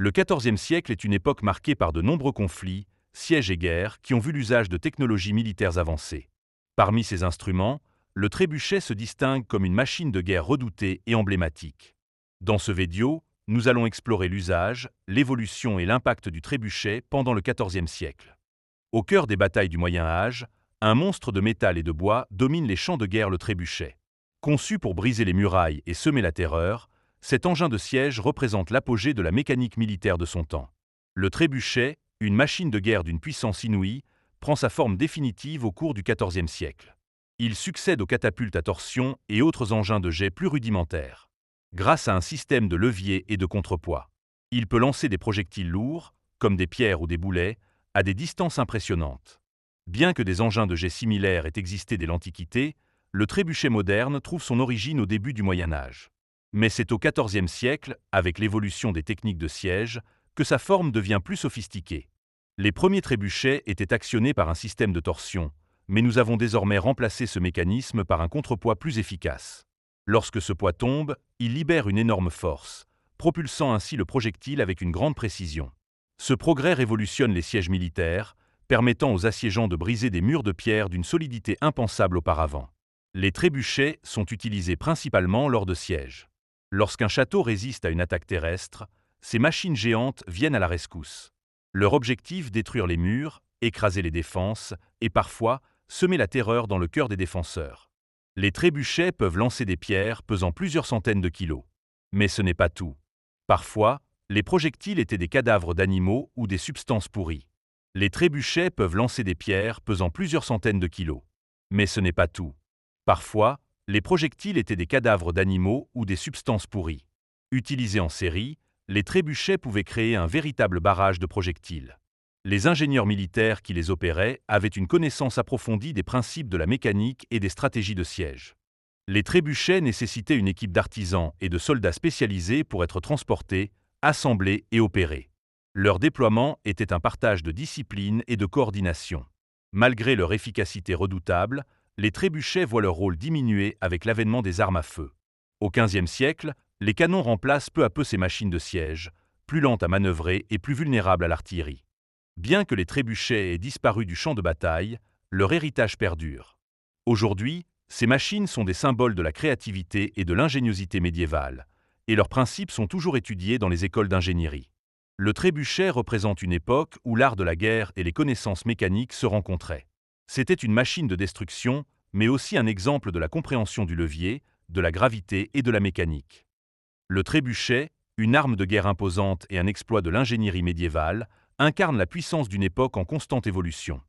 Le XIVe siècle est une époque marquée par de nombreux conflits, sièges et guerres qui ont vu l'usage de technologies militaires avancées. Parmi ces instruments, le trébuchet se distingue comme une machine de guerre redoutée et emblématique. Dans ce vidéo, nous allons explorer l'usage, l'évolution et l'impact du trébuchet pendant le XIVe siècle. Au cœur des batailles du Moyen Âge, un monstre de métal et de bois domine les champs de guerre, le trébuchet. Conçu pour briser les murailles et semer la terreur, cet engin de siège représente l'apogée de la mécanique militaire de son temps. Le trébuchet, une machine de guerre d'une puissance inouïe, prend sa forme définitive au cours du XIVe siècle. Il succède aux catapultes à torsion et autres engins de jet plus rudimentaires. Grâce à un système de levier et de contrepoids, il peut lancer des projectiles lourds, comme des pierres ou des boulets, à des distances impressionnantes. Bien que des engins de jet similaires aient existé dès l'Antiquité, le trébuchet moderne trouve son origine au début du Moyen Âge. Mais c'est au XIVe siècle, avec l'évolution des techniques de siège, que sa forme devient plus sophistiquée. Les premiers trébuchets étaient actionnés par un système de torsion, mais nous avons désormais remplacé ce mécanisme par un contrepoids plus efficace. Lorsque ce poids tombe, il libère une énorme force, propulsant ainsi le projectile avec une grande précision. Ce progrès révolutionne les sièges militaires, permettant aux assiégeants de briser des murs de pierre d'une solidité impensable auparavant. Les trébuchets sont utilisés principalement lors de sièges. Lorsqu'un château résiste à une attaque terrestre, ces machines géantes viennent à la rescousse. Leur objectif, détruire les murs, écraser les défenses et parfois semer la terreur dans le cœur des défenseurs. Les trébuchets peuvent lancer des pierres pesant plusieurs centaines de kilos. Mais ce n'est pas tout. Parfois, les projectiles étaient des cadavres d'animaux ou des substances pourries. Les trébuchets peuvent lancer des pierres pesant plusieurs centaines de kilos. Mais ce n'est pas tout. Parfois, les projectiles étaient des cadavres d'animaux ou des substances pourries. Utilisés en série, les trébuchets pouvaient créer un véritable barrage de projectiles. Les ingénieurs militaires qui les opéraient avaient une connaissance approfondie des principes de la mécanique et des stratégies de siège. Les trébuchets nécessitaient une équipe d'artisans et de soldats spécialisés pour être transportés, assemblés et opérés. Leur déploiement était un partage de discipline et de coordination. Malgré leur efficacité redoutable, les trébuchets voient leur rôle diminuer avec l'avènement des armes à feu. Au XVe siècle, les canons remplacent peu à peu ces machines de siège, plus lentes à manœuvrer et plus vulnérables à l'artillerie. Bien que les trébuchets aient disparu du champ de bataille, leur héritage perdure. Aujourd'hui, ces machines sont des symboles de la créativité et de l'ingéniosité médiévale, et leurs principes sont toujours étudiés dans les écoles d'ingénierie. Le trébuchet représente une époque où l'art de la guerre et les connaissances mécaniques se rencontraient. C'était une machine de destruction, mais aussi un exemple de la compréhension du levier, de la gravité et de la mécanique. Le trébuchet, une arme de guerre imposante et un exploit de l'ingénierie médiévale, incarne la puissance d'une époque en constante évolution.